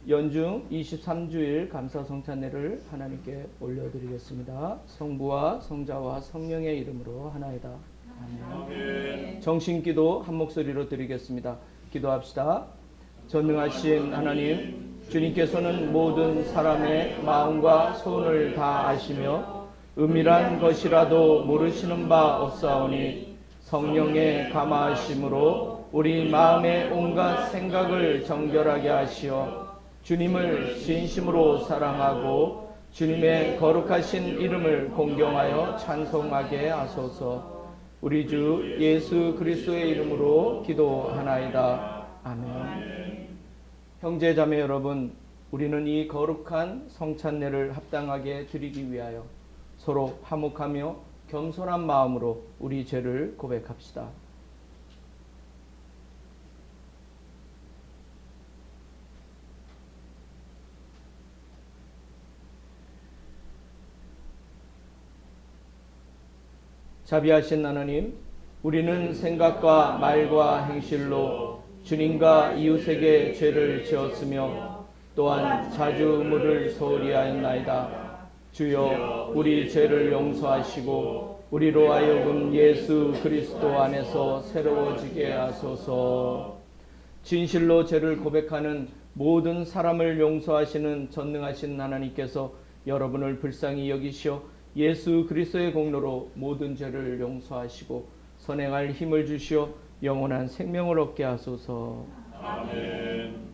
연중 23주일 감사 성찬례를 하나님께 올려드리겠습니다. 성부와 성자와 성령의 이름으로 하나이다. 아멘. 정신기도 한 목소리로 드리겠습니다. 기도합시다. 전능하신 하나님, 주님께서는 모든 사람의 마음과 소원을 다 아시며 은밀한 것이라도 모르시는 바 없사오니 성령의 감화하심으로 우리 마음의 온갖 생각을 정결하게 하시어 주님을 진심으로 사랑하고 주님의 거룩하신 이름을 공경하여 찬송하게 하소서. 우리 주 예수 그리스도의 이름으로 기도하나이다. 아멘. 형제 자매 여러분, 우리는 이 거룩한 성찬례를 합당하게 드리기 위하여 서로 화목하며 겸손한 마음으로 우리 죄를 고백합시다. 자비하신 하나님, 우리는 생각과 말과 행실로 주님과 이웃에게 죄를 지었으며 또한 자주 의무를 소홀히 하였나이다. 주여, 우리 죄를 용서하시고 우리로 하여금 예수 그리스도 안에서 새로워지게 하소서. 진실로 죄를 고백하는 모든 사람을 용서하시는 전능하신 하나님께서 여러분을 불쌍히 여기시어 예수 그리스도의 공로로 모든 죄를 용서하시고 선행할 힘을 주시어 영원한 생명을 얻게 하소서. 아멘.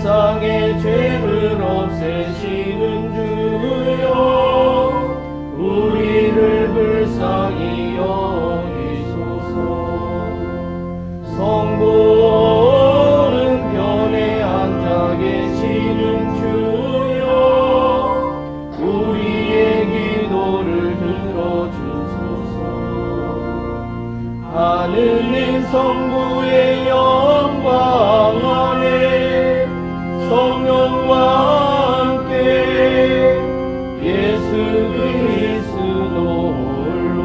세상의 죄를 없애시는 주여, 우리를 불쌍히 여기소서. 성부는 편에 앉아 계시는 주여, 우리의 기도를 들어주소서. 하느님 성부의 영광 안에 성령과 함께 예수 그리스도 홀로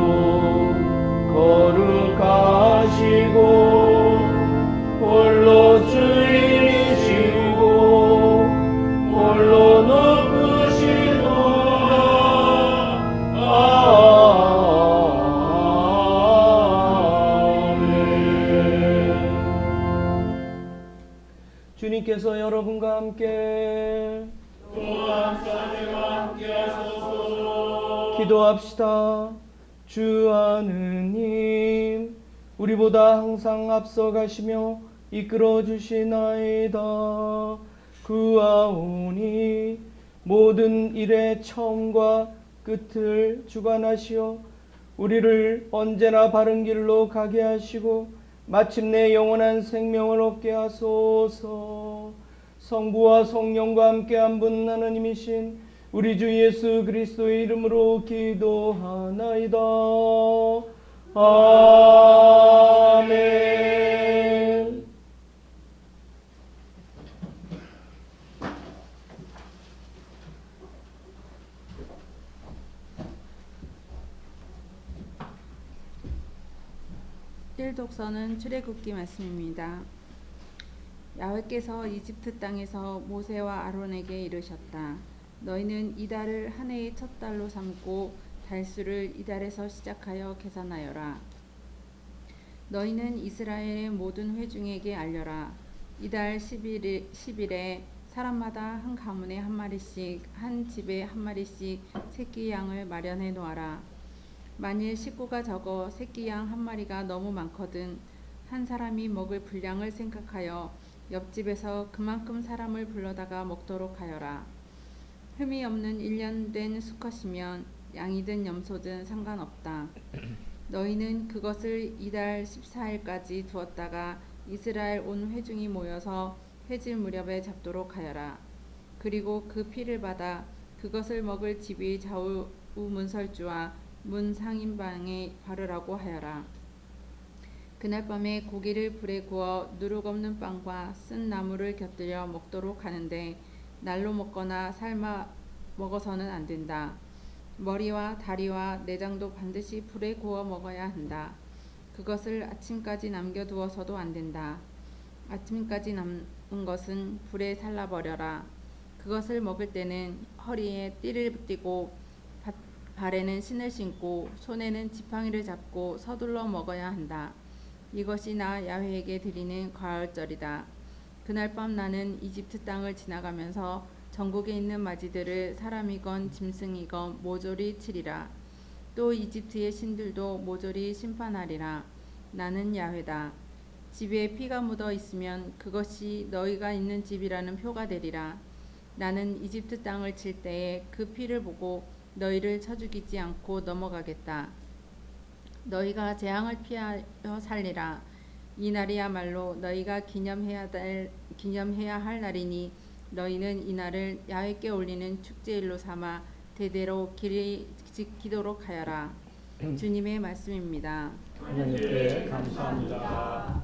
거룩하시고 홀로 주인이시고 홀로 높으시도다. 아멘. 주님께서 여러분과 함께 또한 자네와 함께 하소서. 기도합시다. 주 하느님, 우리보다 항상 앞서가시며 이끌어 주시나이다. 구하오니 모든 일의 처음과 끝을 주관하시어 우리를 언제나 바른 길로 가게 하시고 마침내 영원한 생명을 얻게 하소서. 성부와 성령과 함께 한 분 하나님이신 우리 주 예수 그리스도의 이름으로 기도하나이다. 아멘. 일독서는 출애굽기 말씀입니다. 야훼께서 이집트 땅에서 모세와 아론에게 이르셨다. 너희는 이달을 한 해의 첫 달로 삼고 달수를 이달에서 시작하여 계산하여라. 너희는 이스라엘의 모든 회중에게 알려라. 이달 10일에 사람마다 한 가문에 한 마리씩, 한 집에 한 마리씩 새끼 양을 마련해 놓아라. 만일 식구가 적어 새끼 양 한 마리가 너무 많거든 한 사람이 먹을 분량을 생각하여 옆집에서 그만큼 사람을 불러다가 먹도록 하여라. 흠이 없는 1년 된 수컷이면 양이든 염소든 상관없다. 너희는 그것을 이달 14일까지 두었다가 이스라엘 온 회중이 모여서 회질 무렵에 잡도록 하여라. 그리고 그 피를 받아 그것을 먹을 집이 좌우 문설주와 문 상인방에 바르라고 하여라. 그날 밤에 고기를 불에 구워 누룩 없는 빵과 쓴 나물을 곁들여 먹도록 하는데 날로 먹거나 삶아 먹어서는 안 된다. 머리와 다리와 내장도 반드시 불에 구워 먹어야 한다. 그것을 아침까지 남겨두어서도 안 된다. 아침까지 남은 것은 불에 살라버려라. 그것을 먹을 때는 허리에 띠를 띠고 발에는 신을 신고 손에는 지팡이를 잡고 서둘러 먹어야 한다. 이것이 나 야훼에게 드리는 과월절이다. 그날 밤 나는 이집트 땅을 지나가면서 전국에 있는 마지들을 사람이건 짐승이건 모조리 치리라. 또 이집트의 신들도 모조리 심판하리라. 나는 야훼다. 집에 피가 묻어 있으면 그것이 너희가 있는 집이라는 표가 되리라. 나는 이집트 땅을 칠 때에 그 피를 보고 너희를 쳐 죽이지 않고 넘어가겠다. 너희가 재앙을 피하여 살리라. 이 날이야말로 너희가 기념해야 할 날이니 너희는 이 날을 야훼께 올리는 축제일로 삼아 대대로 길이 지키도록 하여라. 주님의 말씀입니다. 하나님께 감사합니다.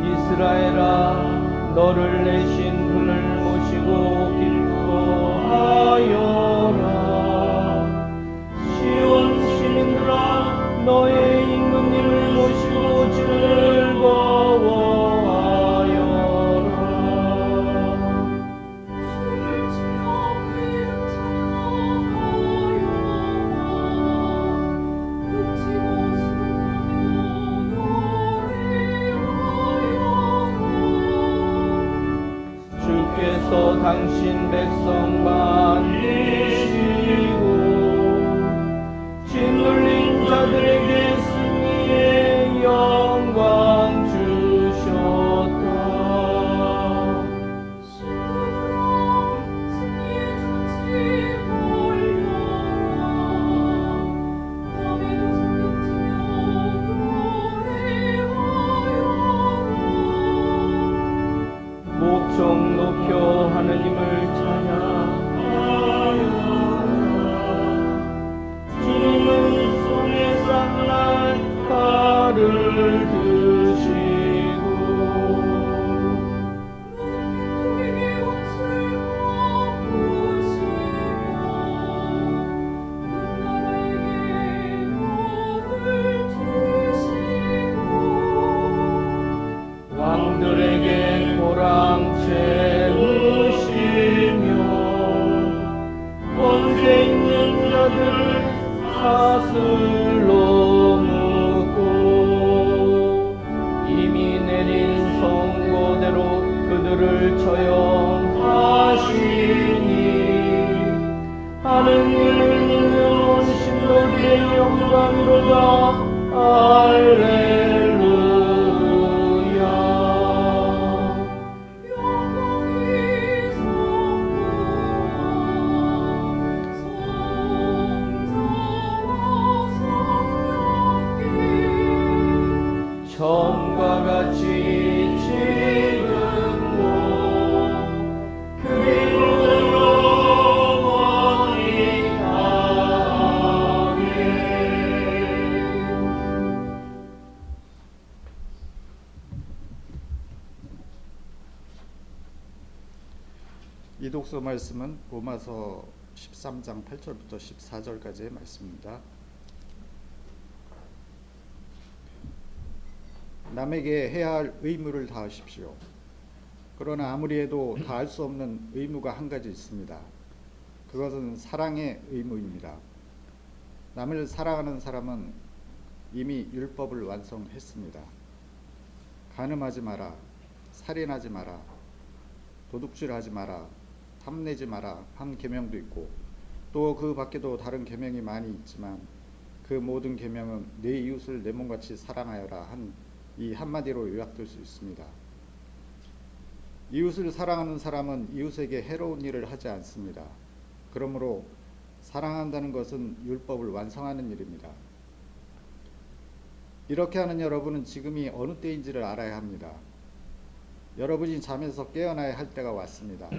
이스라엘아, 너를 내신 분을 모시고 기뻐하여라. 시온 시민들아, 너의 임금님을 모시고 즐거워하여라. 춤을 추며 그 이름 찬양하여라. 웃지고 수고하며 노래하여라. 주께서 당신 백성 반기시고 짓눌린 자들에게 승리의 영광 주셨다. 신부들아 승리의 잔치 올려라. 다윗의 손뼉치며 노래하여라. 목청 높여 하느님을 찬양하라. 자들 사슬로 묶고 이미 내린 선고대로 그들을 처형하시니 하느님은 신도의 영광이로다. 할렐루야. 영광이 성부와 성자와 성령께 처음과 같이 지금도 그리고 영원히 아멘. 이 독서 말씀은 로마서 13장 8절부터 14절까지의 말씀입니다. 남에게 해야 할 의무를 다하십시오. 그러나 아무리 해도 다할 수 없는 의무가 한 가지 있습니다. 그것은 사랑의 의무입니다. 남을 사랑하는 사람은 이미 율법을 완성했습니다. 간음하지 마라, 살인하지 마라, 도둑질하지 마라, 탐내지 마라 한 계명도 있고 또 그 밖에도 다른 계명이 많이 있지만 그 모든 계명은 내 이웃을 내 몸같이 사랑하여라 한 이 한마디로 요약될 수 있습니다. 이웃을 사랑하는 사람은 이웃에게 해로운 일을 하지 않습니다. 그러므로 사랑한다는 것은 율법을 완성하는 일입니다. 이렇게 하는 여러분은 지금이 어느 때인지를 알아야 합니다. 여러분이 잠에서 깨어나야 할 때가 왔습니다.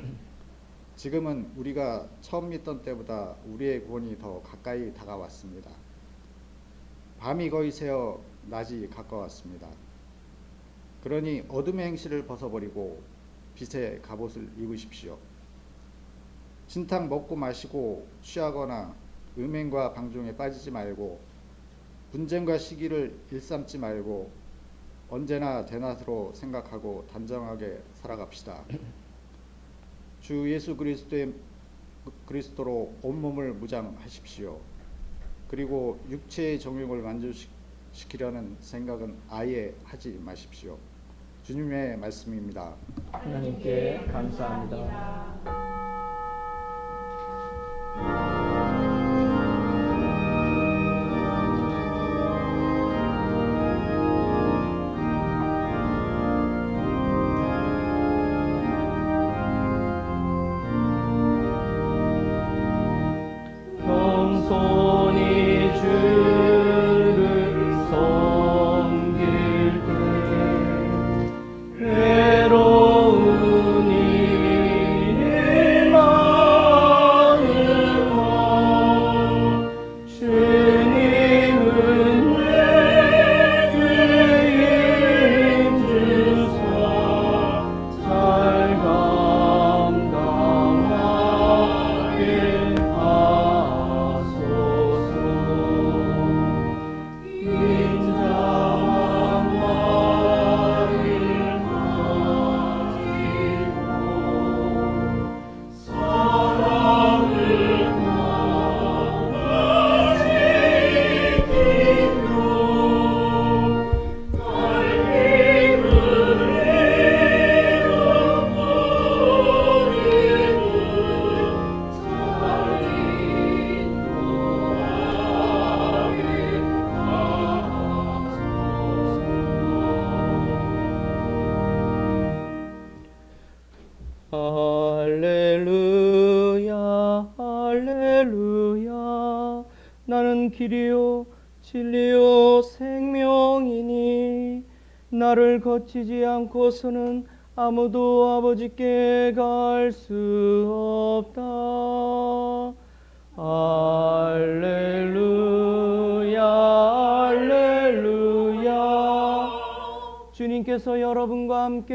지금은 우리가 처음 믿던 때보다 우리의 구원이 더 가까이 다가왔습니다. 밤이 거의 새어 낮이 가까웠습니다. 그러니 어둠의 행실을 벗어버리고 빛의 갑옷을 입으십시오. 진탕 먹고 마시고 취하거나 음행과 방종에 빠지지 말고 분쟁과 시기를 일삼지 말고 언제나 대낮으로 생각하고 단정하게 살아갑시다. 주 예수 그리스도로 온몸을 무장하십시오. 그리고 육체의 정욕을 만족시키려는 생각은 아예 하지 마십시오. 주님의 말씀입니다. 하나님께 감사합니다. 겸손히 주를 섬길 때 외로운 일 많으나 주님은 내게 힘주사 잘 감당하게 하소서. 인자한 말을 가지고 사랑을 강화시키며 갈기를 잃어버리는 잘 할렐루야 할렐루야. 나는 길이요 진리요 생명이니 나를 거치지 않고서는 아무도 아버지께 갈 수 없다. 할렐루야 할렐루야. 주님께서 여러분과 함께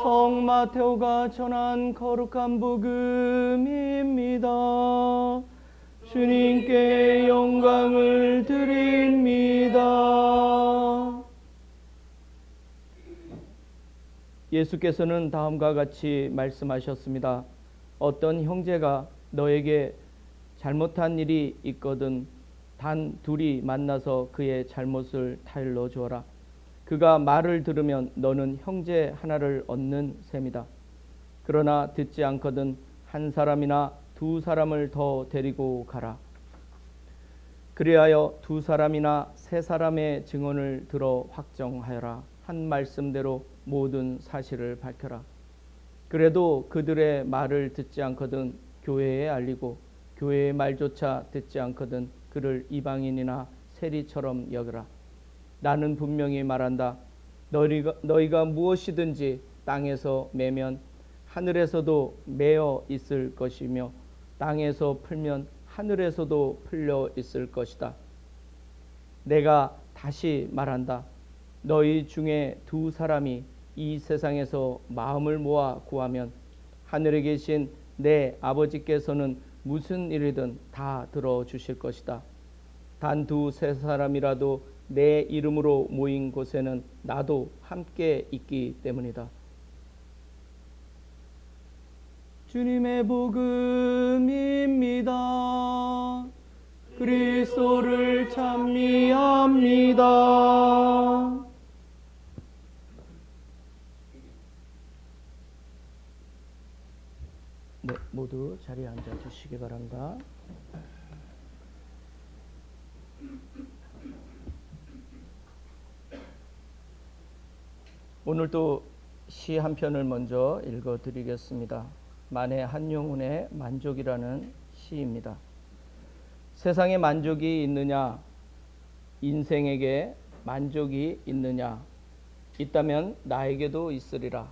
성 마테오가 전한 거룩한 복음입니다. 주님께 영광을 드립니다. 예수께서는 다음과 같이 말씀하셨습니다. 어떤 형제가 너에게 잘못한 일이 있거든 단 둘이 만나서 그의 잘못을 타일러 주어라. 그가 말을 들으면 너는 형제 하나를 얻는 셈이다. 그러나 듣지 않거든 한 사람이나 두 사람을 더 데리고 가라. 그리하여 두 사람이나 세 사람의 증언을 들어 확정하여라. 한 말씀대로 모든 사실을 밝혀라. 그래도 그들의 말을 듣지 않거든 교회에 알리고 교회의 말조차 듣지 않거든 그를 이방인이나 세리처럼 여겨라. 나는 분명히 말한다. 너희가 무엇이든지 땅에서 매면 하늘에서도 매어 있을 것이며 땅에서 풀면 하늘에서도 풀려 있을 것이다. 내가 다시 말한다. 너희 중에 두 사람이 이 세상에서 마음을 모아 구하면 하늘에 계신 내 아버지께서는 무슨 일이든 다 들어주실 것이다. 단 두세 사람이라도 내 이름으로 모인 곳에는 나도 함께 있기 때문이다. 주님의 복음입니다. 그리스도를 찬미합니다. 네, 모두 자리에 앉아 주시기 바랍니다. 오늘도 시 한 편을 먼저 읽어드리겠습니다. 만해 한용운의 만족이라는 시입니다. 세상에 만족이 있느냐? 인생에게 만족이 있느냐? 있다면 나에게도 있으리라.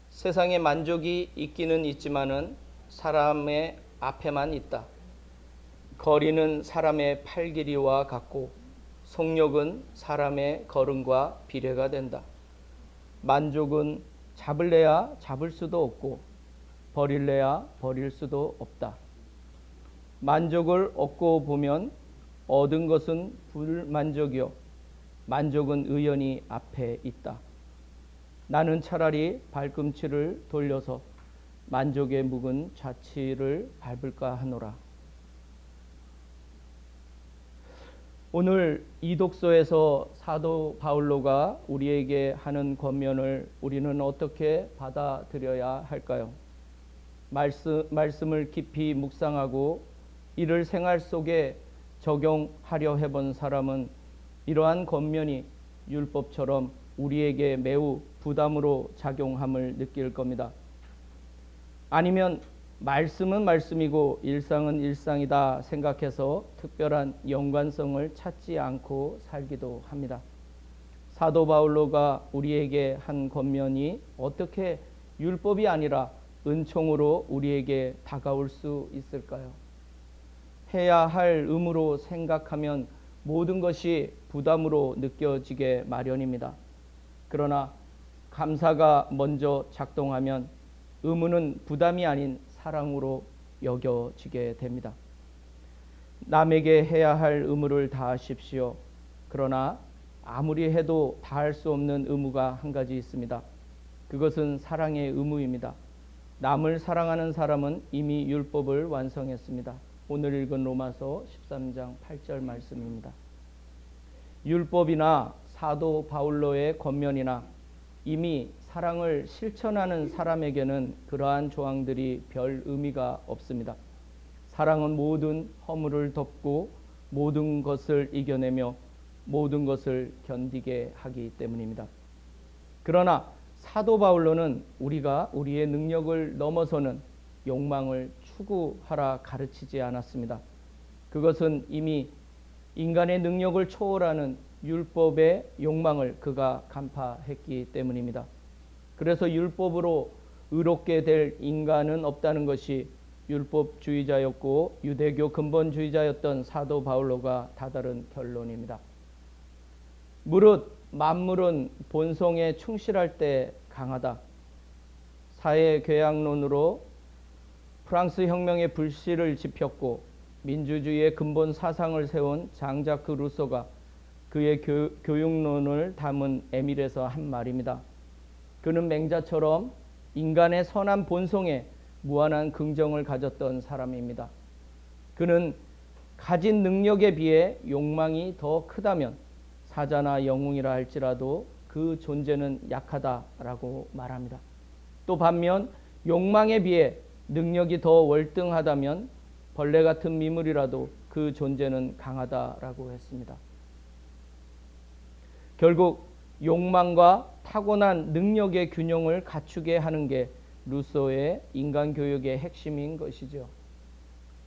세상에 만족이 있기는 있지만은 사람의 앞에만 있다. 거리는 사람의 팔 길이와 같고 속력은 사람의 걸음과 비례가 된다. 만족은 잡을래야 잡을 수도 없고 버릴래야 버릴 수도 없다. 만족을 얻고 보면 얻은 것은 불만족이요 만족은 의연히 앞에 있다. 나는 차라리 발꿈치를 돌려서 만족의 묵은 좌치를 밟을까 하노라. 오늘 이 독서에서 사도 바울로가 우리에게 하는 권면을 우리는 어떻게 받아들여야 할까요? 말씀을 깊이 묵상하고 이를 생활 속에 적용하려 해본 사람은 이러한 권면이 율법처럼 우리에게 매우 부담으로 작용함을 느낄 겁니다. 아니면 말씀은 말씀이고 일상은 일상이다 생각해서 특별한 연관성을 찾지 않고 살기도 합니다. 사도 바울로가 우리에게 한 권면이 어떻게 율법이 아니라 은총으로 우리에게 다가올 수 있을까요? 해야 할 의무로 생각하면 모든 것이 부담으로 느껴지게 마련입니다. 그러나 감사가 먼저 작동하면 의무는 부담이 아닌 사랑으로 여겨지게 됩니다. 남에게 해야 할 의무를 다하십시오. 그러나 아무리 해도 다할 수 없는 의무가 한 가지 있습니다. 그것은 사랑의 의무입니다. 남을 사랑하는 사람은 이미 율법을 완성했습니다. 오늘 읽은 로마서 13장 8절 말씀입니다. 율법이나 사도 바울로의 권면이나 이미 사랑을 실천하는 사람에게는 그러한 조항들이 별 의미가 없습니다. 사랑은 모든 허물을 덮고 모든 것을 이겨내며 모든 것을 견디게 하기 때문입니다. 그러나 사도 바울로는 우리가 우리의 능력을 넘어서는 욕망을 추구하라 가르치지 않았습니다. 그것은 이미 인간의 능력을 초월하는 율법의 욕망을 그가 간파했기 때문입니다. 그래서 율법으로 의롭게 될 인간은 없다는 것이 율법주의자였고 유대교 근본주의자였던 사도 바울로가 다다른 결론입니다. 무릇 만물은 본성에 충실할 때 강하다. 사회교양론으로 프랑스 혁명의 불씨를 지폈고 민주주의의 근본 사상을 세운 장자크 루소가 그의 교육론을 담은 에밀에서 한 말입니다. 그는 맹자처럼 인간의 선한 본성에 무한한 긍정을 가졌던 사람입니다. 그는 가진 능력에 비해 욕망이 더 크다면 사자나 영웅이라 할지라도 그 존재는 약하다라고 말합니다. 또 반면 욕망에 비해 능력이 더 월등하다면 벌레 같은 미물이라도 그 존재는 강하다라고 했습니다. 결국 욕망과 타고난 능력의 균형을 갖추게 하는 게 루소의 인간 교육의 핵심인 것이죠.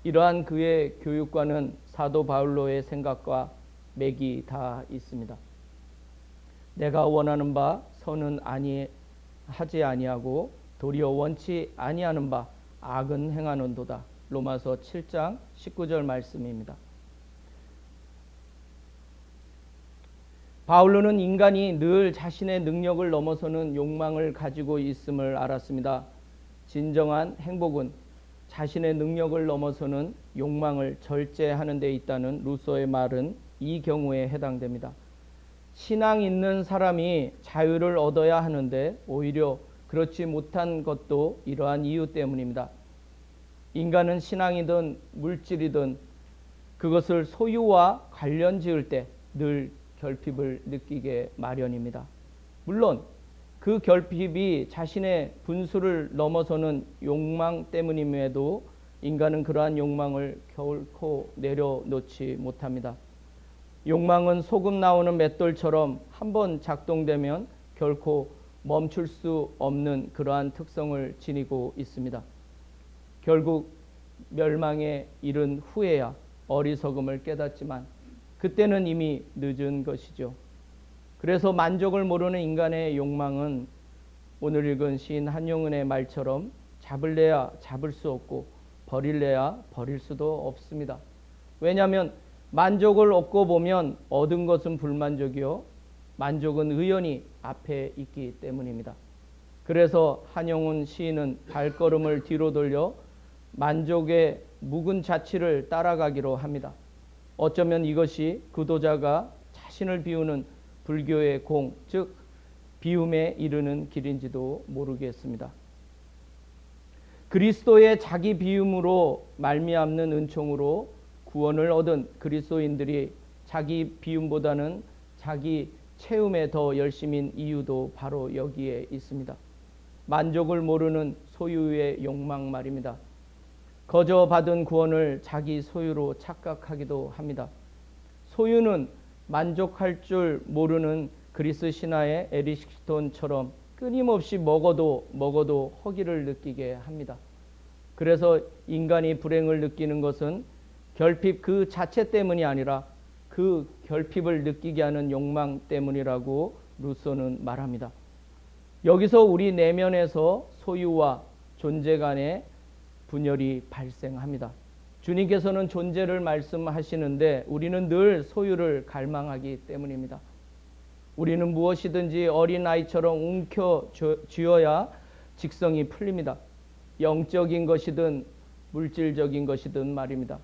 이러한 그의 교육과는 사도 바울로의 생각과 맥이 다 있습니다. 내가 원하는 바 선은 하지 아니하고 도리어 원치 아니하는 바 악은 행하는도다. 로마서 7장 19절 말씀입니다. 바울로는 인간이 늘 자신의 능력을 넘어서는 욕망을 가지고 있음을 알았습니다. 진정한 행복은 자신의 능력을 넘어서는 욕망을 절제하는 데 있다는 루소의 말은 이 경우에 해당됩니다. 신앙 있는 사람이 자유를 얻어야 하는데 오히려 그렇지 못한 것도 이러한 이유 때문입니다. 인간은 신앙이든 물질이든 그것을 소유와 관련 지을 때 늘 결핍을 느끼게 마련입니다. 물론 그 결핍이 자신의 분수를 넘어서는 욕망 때문임에도 인간은 그러한 욕망을 결코 내려놓지 못합니다. 욕망은 소금 나오는 맷돌처럼 한번 작동되면 결코 멈출 수 없는 그러한 특성을 지니고 있습니다. 결국 멸망에 이른 후에야 어리석음을 깨닫지만 그때는 이미 늦은 것이죠. 그래서 만족을 모르는 인간의 욕망은 오늘 읽은 시인 한용운의 말처럼 잡을래야 잡을 수 없고 버릴래야 버릴 수도 없습니다. 왜냐하면 만족을 얻고 보면 얻은 것은 불만족이요 만족은 의연히 앞에 있기 때문입니다. 그래서 한용운 시인은 발걸음을 뒤로 돌려 만족의 묵은 자취를 따라가기로 합니다. 어쩌면 이것이 구도자가 자신을 비우는 불교의 공, 즉 비움에 이르는 길인지도 모르겠습니다. 그리스도의 자기 비움으로 말미암는 은총으로 구원을 얻은 그리스도인들이 자기 비움보다는 자기 채움에 더 열심인 이유도 바로 여기에 있습니다. 만족을 모르는 소유의 욕망 말입니다. 거저 받은 구원을 자기 소유로 착각하기도 합니다. 소유는 만족할 줄 모르는 그리스 신화의 에리스톤처럼 끊임없이 먹어도 허기를 느끼게 합니다. 그래서 인간이 불행을 느끼는 것은 결핍 그 자체 때문이 아니라 그 결핍을 느끼게 하는 욕망 때문이라고 루소는 말합니다. 여기서 우리 내면에서 소유와 존재 간의 분열이 발생합니다. 주님께서는 존재를 말씀하시는데 우리는 늘 소유를 갈망하기 때문입니다. 우리는 무엇이든지 어린아이처럼 움켜쥐어야 직성이 풀립니다. 영적인 것이든 물질적인 것이든 말입니다.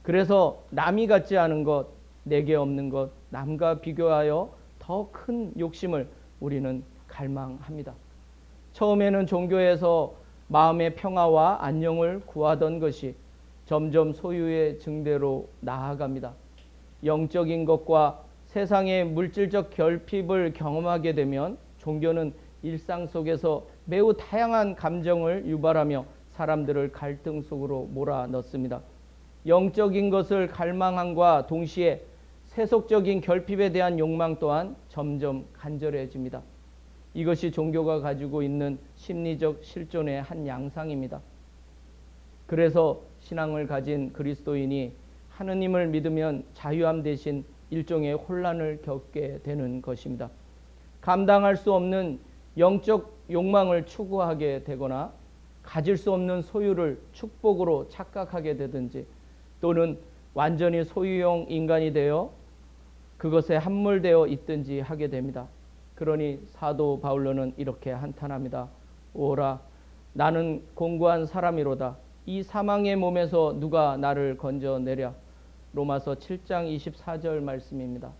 그래서 남이 갖지 않은 것, 내게 없는 것, 남과 비교하여 더 큰 욕심을 우리는 갈망합니다. 처음에는 종교에서 마음의 평화와 안녕을 구하던 것이 점점 소유의 증대로 나아갑니다. 영적인 것과 세상의 물질적 결핍을 경험하게 되면 종교는 일상 속에서 매우 다양한 감정을 유발하며 사람들을 갈등 속으로 몰아넣습니다. 영적인 것을 갈망함과 동시에 세속적인 결핍에 대한 욕망 또한 점점 간절해집니다. 이것이 종교가 가지고 있는 심리적 실존의 한 양상입니다. 그래서 신앙을 가진 그리스도인이 하느님을 믿으면 자유함 대신 일종의 혼란을 겪게 되는 것입니다. 감당할 수 없는 영적 욕망을 추구하게 되거나 가질 수 없는 소유를 축복으로 착각하게 되든지 또는 완전히 소유형 인간이 되어 그것에 함몰되어 있든지 하게 됩니다. 그러니 사도 바울로는 이렇게 한탄합니다. 오라 나는 공고한 사람이로다. 이 사망의 몸에서 누가 나를 건져내랴. 로마서 7장 24절 말씀입니다.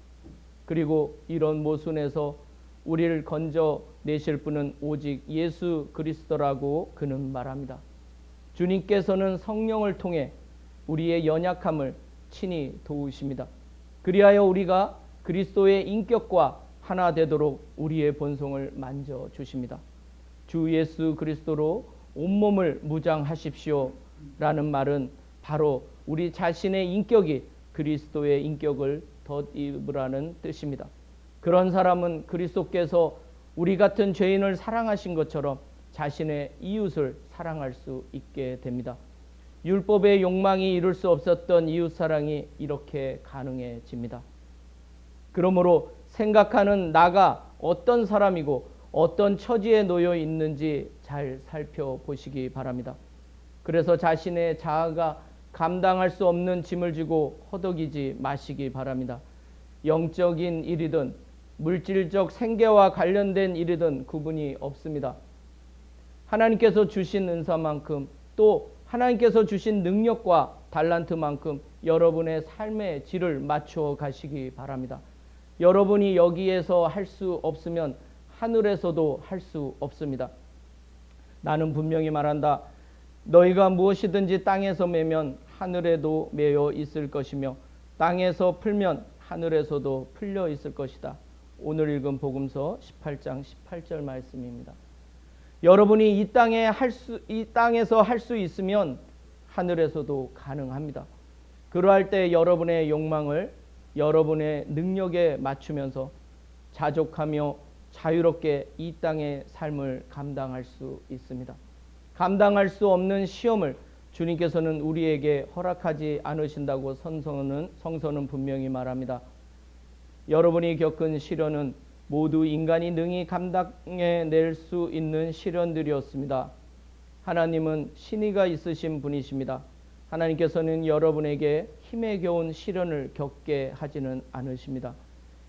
그리고 이런 모순에서 우리를 건져내실 분은 오직 예수 그리스도라고 그는 말합니다. 주님께서는 성령을 통해 우리의 연약함을 친히 도우십니다. 그리하여 우리가 그리스도의 인격과 하나 되도록 우리의 본성을 만져 주십니다. 주 예수 그리스도로 온몸을 무장하십시오 라는 말은 바로 우리 자신의 인격이 그리스도의 인격을 덧입으라는 뜻입니다. 그런 사람은 그리스도께서 우리 같은 죄인을 사랑하신 것처럼 자신의 이웃을 사랑할 수 있게 됩니다. 율법의 욕망이 이룰 수 없었던 이웃사랑이 이렇게 가능해집니다. 그러므로 생각하는 나가 어떤 사람이고 어떤 처지에 놓여 있는지 잘 살펴보시기 바랍니다. 그래서 자신의 자아가 감당할 수 없는 짐을 지고 허덕이지 마시기 바랍니다. 영적인 일이든 물질적 생계와 관련된 일이든 구분이 없습니다. 하나님께서 주신 은사만큼 또 하나님께서 주신 능력과 달란트만큼 여러분의 삶의 질을 맞춰 가시기 바랍니다. 여러분이 여기에서 할 수 없으면 하늘에서도 할 수 없습니다. 나는 분명히 말한다. 너희가 무엇이든지 땅에서 매면 하늘에도 매여 있을 것이며 땅에서 풀면 하늘에서도 풀려 있을 것이다. 오늘 읽은 복음서 18장 18절 말씀입니다. 여러분이 이 땅에서 할 수 있으면 하늘에서도 가능합니다. 그러할 때 여러분의 욕망을 여러분의 능력에 맞추면서 자족하며 자유롭게 이 땅의 삶을 감당할 수 있습니다. 감당할 수 없는 시험을 주님께서는 우리에게 허락하지 않으신다고 성서는 분명히 말합니다. 여러분이 겪은 시련은 모두 인간이 능히 감당해낼 수 있는 시련들이었습니다. 하나님은 신의가 있으신 분이십니다. 하나님께서는 여러분에게 힘에 겨운 시련을 겪게 하지는 않으십니다.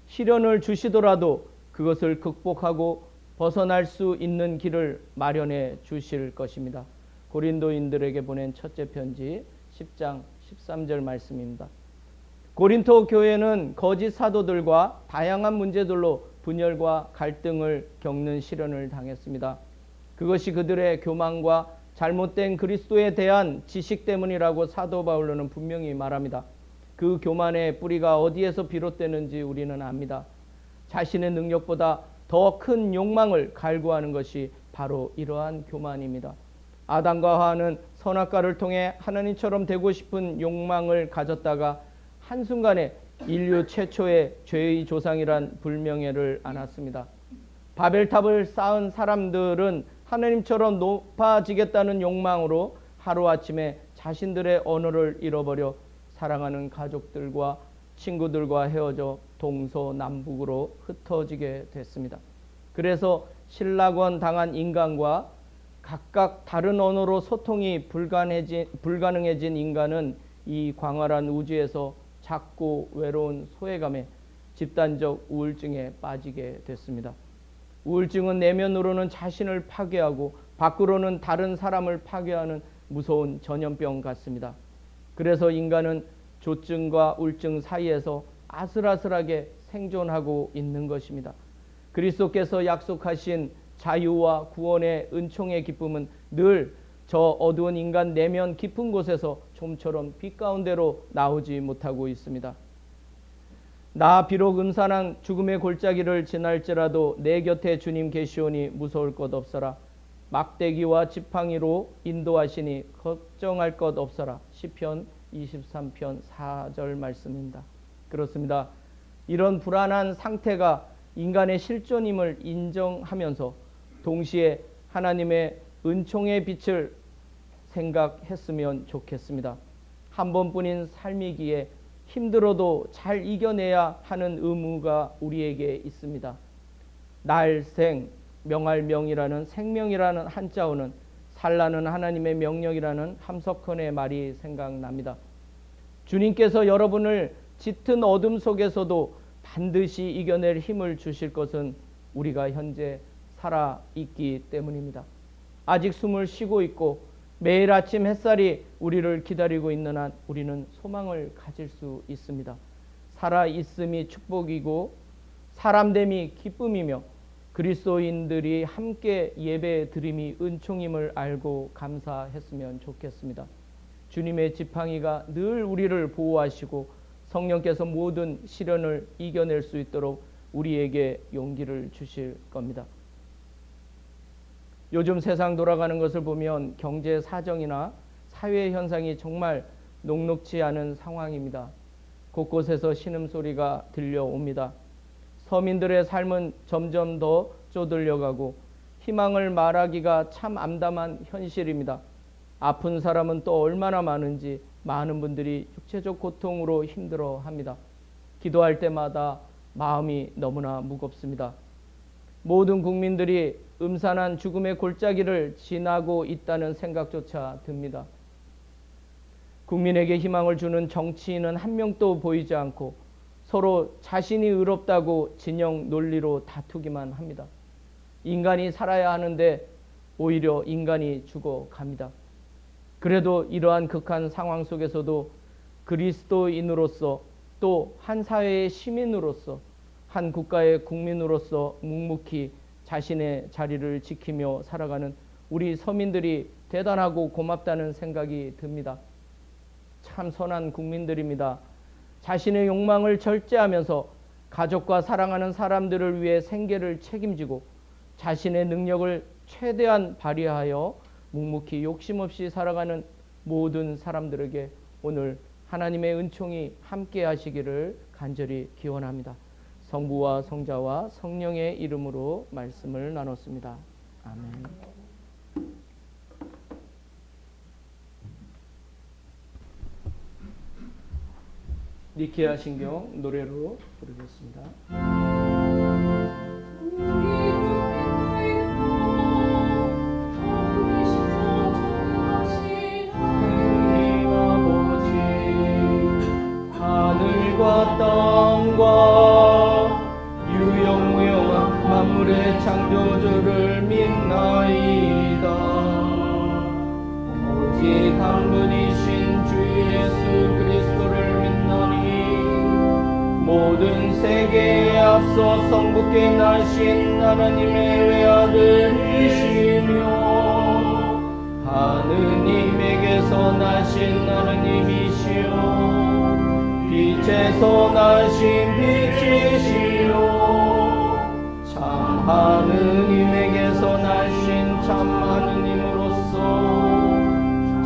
시련을 주시더라도 그것을 극복하고 벗어날 수 있는 길을 마련해 주실 것입니다. 고린도인들에게 보낸 첫째 편지 10장 13절 말씀입니다. 고린토 교회는 거짓 사도들과 다양한 문제들로 분열과 갈등을 겪는 시련을 당했습니다. 그것이 그들의 교만과 잘못된 그리스도에 대한 지식 때문이라고 사도 바울로는 분명히 말합니다. 그 교만의 뿌리가 어디에서 비롯되는지 우리는 압니다. 자신의 능력보다 더 큰 욕망을 갈구하는 것이 바로 이러한 교만입니다. 아담과 하와는 선악과를 통해 하나님처럼 되고 싶은 욕망을 가졌다가 한순간에 인류 최초의 죄의 조상이란 불명예를 안았습니다. 바벨탑을 쌓은 사람들은 하나님처럼 높아지겠다는 욕망으로 하루아침에 자신들의 언어를 잃어버려 사랑하는 가족들과 친구들과 헤어져 동서남북으로 흩어지게 됐습니다. 그래서 신락원 당한 인간과 각각 다른 언어로 소통이 불가능해진 인간은 이 광활한 우주에서 작고 외로운 소외감에 집단적 우울증에 빠지게 됐습니다. 우울증은 내면으로는 자신을 파괴하고 밖으로는 다른 사람을 파괴하는 무서운 전염병 같습니다. 그래서 인간은 조증과 우울증 사이에서 아슬아슬하게 생존하고 있는 것입니다. 그리스도께서 약속하신 자유와 구원의 은총의 기쁨은 늘 저 어두운 인간 내면 깊은 곳에서 좀처럼 빛 가운데로 나오지 못하고 있습니다. 나 비록 음산한 죽음의 골짜기를 지날지라도 내 곁에 주님 계시오니 무서울 것 없어라. 막대기와 지팡이로 인도하시니 걱정할 것 없어라. 시편 23편 4절 말씀입니다. 그렇습니다. 이런 불안한 상태가 인간의 실존임을 인정하면서 동시에 하나님의 은총의 빛을 생각했으면 좋겠습니다. 한 번뿐인 삶이기에 힘들어도 잘 이겨내야 하는 의무가 우리에게 있습니다. 날생, 명할명이라는 생명이라는 한자어는 살라는 하나님의 명령이라는 함석헌의 말이 생각납니다. 주님께서 여러분을 짙은 어둠 속에서도 반드시 이겨낼 힘을 주실 것은 우리가 현재 살아있기 때문입니다. 아직 숨을 쉬고 있고 매일 아침 햇살이 우리를 기다리고 있는 한 우리는 소망을 가질 수 있습니다. 살아있음이 축복이고 사람됨이 기쁨이며 그리스도인들이 함께 예배 드림이 은총임을 알고 감사했으면 좋겠습니다. 주님의 지팡이가 늘 우리를 보호하시고 성령께서 모든 시련을 이겨낼 수 있도록 우리에게 용기를 주실 겁니다. 요즘 세상 돌아가는 것을 보면 경제 사정이나 사회 현상이 정말 녹록지 않은 상황입니다. 곳곳에서 신음소리가 들려옵니다. 서민들의 삶은 점점 더 쪼들려가고 희망을 말하기가 참 암담한 현실입니다. 아픈 사람은 또 얼마나 많은지 많은 분들이 육체적 고통으로 힘들어합니다. 기도할 때마다 마음이 너무나 무겁습니다. 모든 국민들이 음산한 죽음의 골짜기를 지나고 있다는 생각조차 듭니다. 국민에게 희망을 주는 정치인은 한 명도 보이지 않고 서로 자신이 의롭다고 진영 논리로 다투기만 합니다. 인간이 살아야 하는데 오히려 인간이 죽어갑니다. 그래도 이러한 극한 상황 속에서도 그리스도인으로서 또 한 사회의 시민으로서 한 국가의 국민으로서 묵묵히 자신의 자리를 지키며 살아가는 우리 서민들이 대단하고 고맙다는 생각이 듭니다. 참 선한 국민들입니다. 자신의 욕망을 절제하면서 가족과 사랑하는 사람들을 위해 생계를 책임지고 자신의 능력을 최대한 발휘하여 묵묵히 욕심 없이 살아가는 모든 사람들에게 오늘 하나님의 은총이 함께 하시기를 간절히 기원합니다. 성부와 성자와 성령의 이름으로 말씀을 나눴습니다. 아멘. 니케아 신경 노래로 부르겠습니다. 하늘과 땅과 유영무영한 만물의 창조주를 믿나이다. 오직 한 분이신 주 예수 그리스도를 믿나니 모든 세계에 앞서 성부께 나신 하나님의 외아들이시며 하느님에게서 나신 하느님이시요 빛에서 나신 빛이시요 참 하느님에게서 나신 참 하느님으로서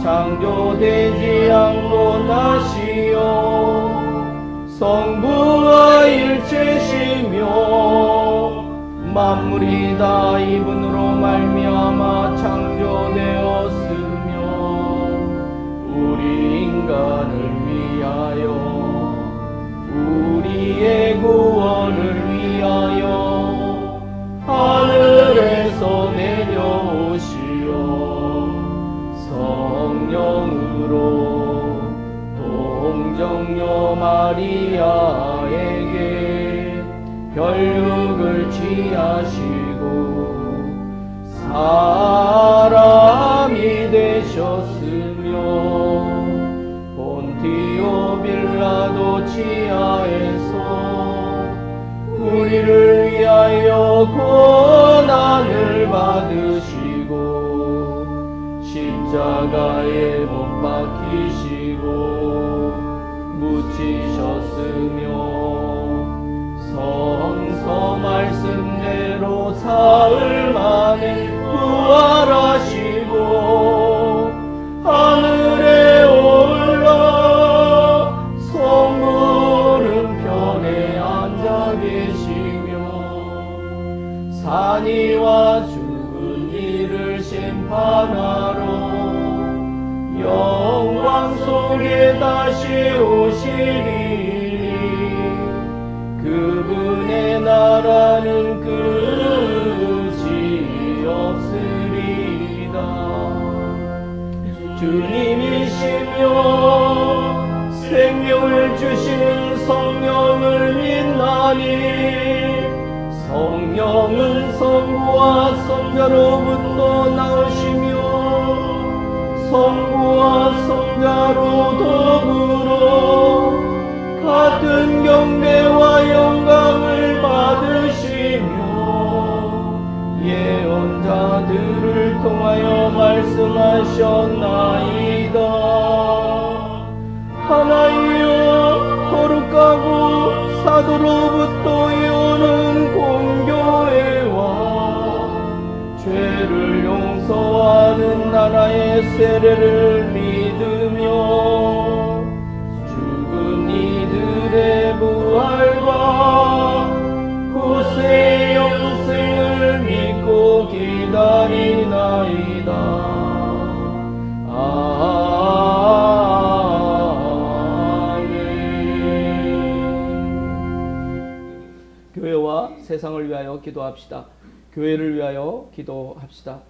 창조되지 않고 나시요 성부와 일체시며 만물이 다 이분으로 말미암아 창조되었으며 우리 인간을 위하여 우리의 구원을 위하여 하늘에서 내려오시어 성령으로 동정녀 마리아에게 혈육을 취하시고 사람이 되셨으며 본티오 빌라도 지하에서 우리를 위하여 고난을 받으시고 십자가에 못 박히시고 묻히셨으며 성서 말씀대로 사흘 만에 부활하시고 하늘에 올라 성부른편에 앉아 계시며 산이와 죽은 이를 심판하러 영광 속에 다시 오시리니 그분의 나라는 끝이 없으리다. 주님이시며 생명을 주시는 성령을 믿나니 성령은 성부와 성자로부터 나오시며 성부와 성자로 더불어 같은 경배와 영광을 받으시며 예언자들을 통하여 말씀하셨나이다. 하나이여 거룩하고 사도로부터 이오는 공교회와 죄를 용서하는 하나의 세례를 믿으며 죽은 이들의 부활과 후세의 영생을 믿고 기다리나이다. 아멘. 교회와 세상을 위하여 기도합시다. 교회를 위하여 기도합시다.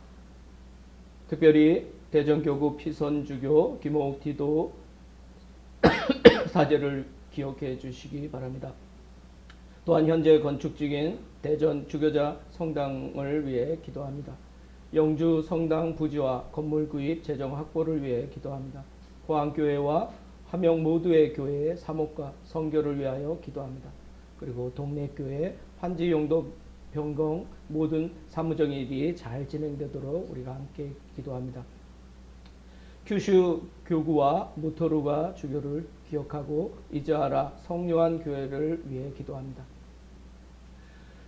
특별히 대전교구 피선주교 김옥티도 사제를 기억해 주시기 바랍니다. 또한 현재 건축 중인 대전 주교자 성당을 위해 기도합니다. 영주 성당 부지와 건물 구입 재정 확보를 위해 기도합니다. 포항교회와 화명 모두의 교회의 사목과 선교를 위하여 기도합니다. 그리고 동네 교회 환지 용도 변경 모든 사무적 일이 잘 진행되도록 우리가 함께 기도합니다. 큐슈 교구와 무토루가 주교를 기억하고 이즈하라 성요한 교회를 위해 기도합니다.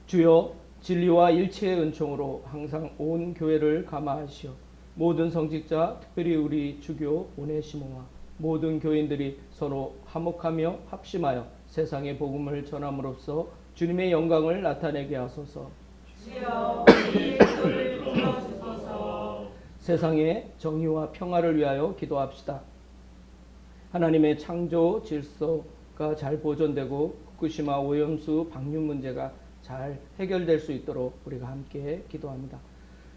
주여 진리와 일체의 은총으로 항상 온 교회를 감화하시어 모든 성직자 특별히 우리 주교 오네시모와 모든 교인들이 서로 화목하며 합심하여 세상의 복음을 전함으로써 주님의 영광을 나타내게 하소서. 주여 우리의 기도를 들어주소서. 세상의 정의와 평화를 위하여 기도합시다. 하나님의 창조 질서가 잘 보존되고 후쿠시마 오염수 방류 문제가 잘 해결될 수 있도록 우리가 함께 기도합니다.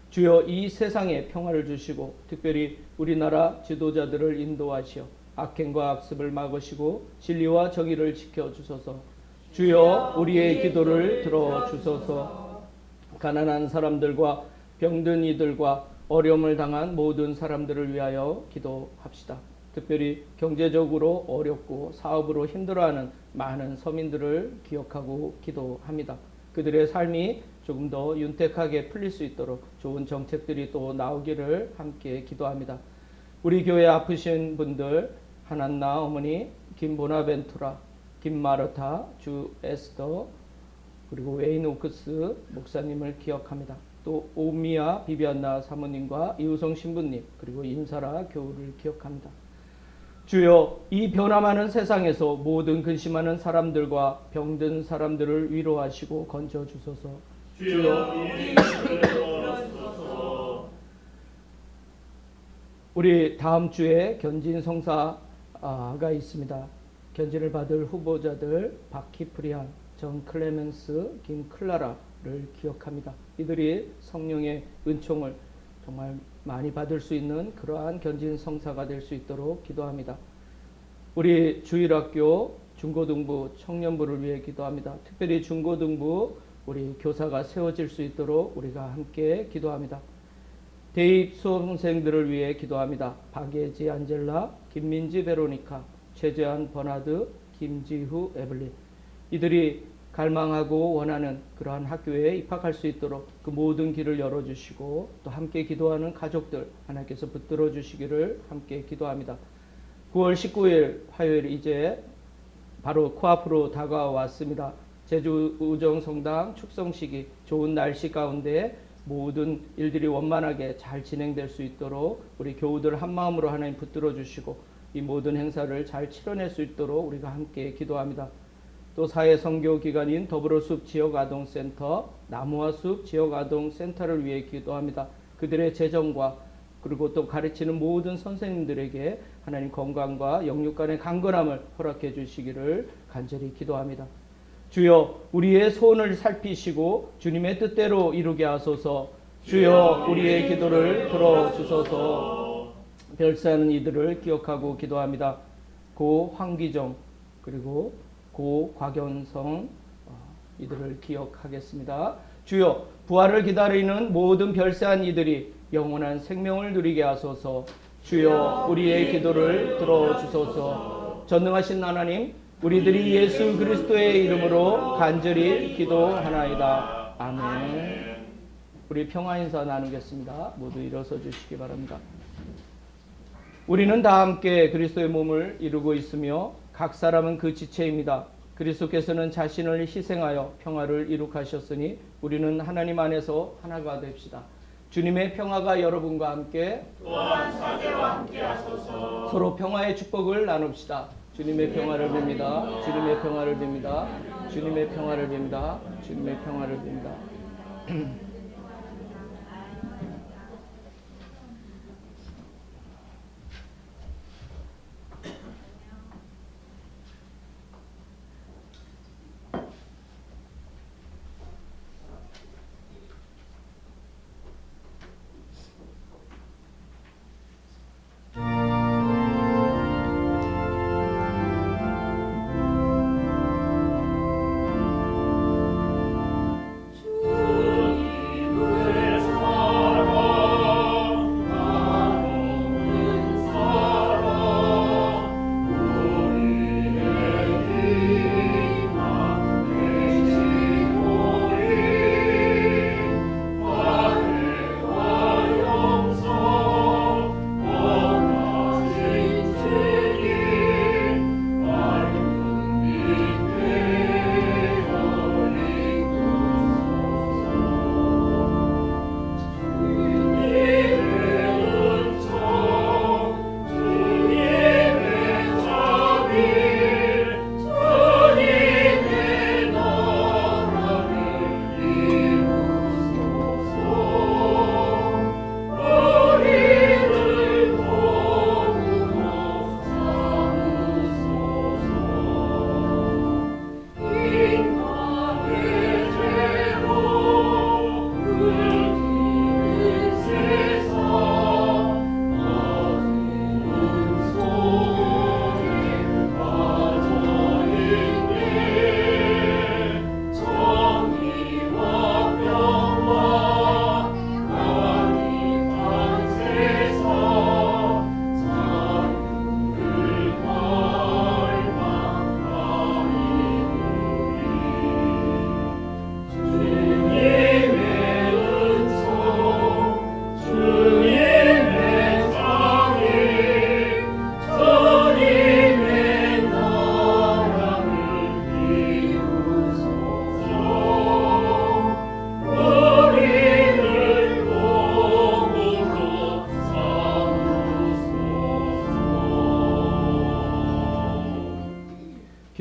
주여 이 세상에 평화를 주시고 특별히 우리나라 지도자들을 인도하시어 악행과 악습을 막으시고 진리와 정의를 지켜주소서. 주여 우리의 기도를 들어주소서. 가난한 사람들과 병든 이들과 어려움을 당한 모든 사람들을 위하여 기도합시다. 특별히 경제적으로 어렵고 사업으로 힘들어하는 많은 서민들을 기억하고 기도합니다. 그들의 삶이 조금 더 윤택하게 풀릴 수 있도록 좋은 정책들이 또 나오기를 함께 기도합니다. 우리 교회 아프신 분들 하난나 어머니, 김보나벤투라, 김마르타, 주 에스더, 그리고 웨인 오크스 목사님을 기억합니다. 또 오미아 비비안나 사모님과 이우성 신부님, 그리고 임사라 교우를 기억합니다. 주여 이 변화많은 세상에서 모든 근심하는 사람들과 병든 사람들을 위로하시고 건져주소서. 주여 우리의 기도를 들어주소서. 우리 다음 주에 견진 성사가 있습니다. 견진을 받을 후보자들 박키프리안, 정 클레멘스, 김 클라라를 기억합니다. 이들이 성령의 은총을 정말 많이 받을 수 있는 그러한 견진 성사가 될 수 있도록 기도합니다. 우리 주일학교 중고등부 청년부를 위해 기도합니다. 특별히 중고등부 우리 교사가 세워질 수 있도록 우리가 함께 기도합니다. 대입 수험생들을 위해 기도합니다. 박예지 안젤라, 김민지 베로니카, 최재한 버나드, 김지후 에블린, 이들이 갈망하고 원하는 그러한 학교에 입학할 수 있도록 그 모든 길을 열어주시고 또 함께 기도하는 가족들 하나님께서 붙들어 주시기를 함께 기도합니다. 9월 19일 화요일 이제 바로 코앞으로 다가왔습니다. 제주 우정성당 축성식이 좋은 날씨 가운데 모든 일들이 원만하게 잘 진행될 수 있도록 우리 교우들 한마음으로 하나님 붙들어 주시고 이 모든 행사를 잘 치러낼 수 있도록 우리가 함께 기도합니다. 또 사회선교 기관인 더불어숲 지역아동센터, 나무와숲 지역아동센터를 위해 기도합니다. 그들의 재정과 그리고 또 가르치는 모든 선생님들에게 하나님 건강과 영육 간의 강건함을 허락해 주시기를 간절히 기도합니다. 주여 우리의 소원을 살피시고 주님의 뜻대로 이루게 하소서. 주여 우리의 기도를 들어주소서. 별세하는 이들을 기억하고 기도합니다. 고 황기정 그리고 고 곽연성 이들을 기억하겠습니다. 주여 부활을 기다리는 모든 별세한 이들이 영원한 생명을 누리게 하소서. 주여 우리의 기도를 들어주소서. 전능하신 하나님, 우리들이 예수 그리스도의 이름으로 간절히 기도하나이다. 아멘. 우리 평화 인사 나누겠습니다. 모두 일어서 주시기 바랍니다. 우리는 다 함께 그리스도의 몸을 이루고 있으며 각 사람은 그 지체입니다. 그리스도께서는 자신을 희생하여 평화를 이룩하셨으니 우리는 하나님 안에서 하나가 됩시다. 주님의 평화가 여러분과 함께 또한 사제와 함께 하소서. 서로 평화의 축복을 나눕시다. 주님의 평화를 빕니다. 주님의 평화를 빕니다. 주님의 평화를 빕니다. 주님의 평화를 빕니다.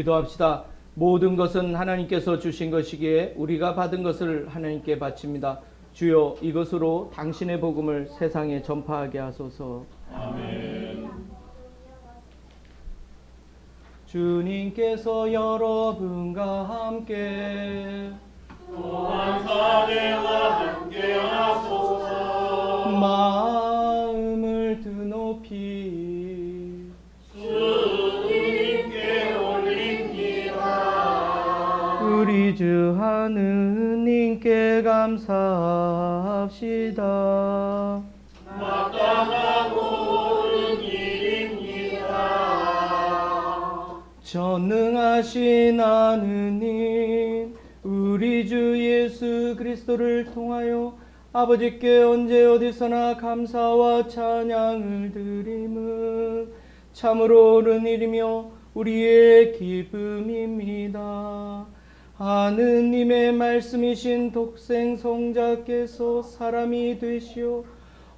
기도합시다. 모든 것은 하나님께서 주신 것이기에 우리가 받은 것을 하나님께 바칩니다. 주여, 이것으로 당신의 복음을 세상에 전파하게 하소서. 아멘. 주님께서 여러분과 함께 또한 사제와 함께 하소서. 마음을 드높이 주님께 올립니다. 우리 주 하느님께 감사합시다. 마땅하고 옳은 일입니다. 전능하신 하느님, 우리 주 예수 그리스도를 통하여 아버지께 언제 어디서나 감사와 찬양을 드림은 참으로 옳은 일이며 우리의 기쁨입니다. 하느님의 말씀이신 독생 성자께서 사람이 되시어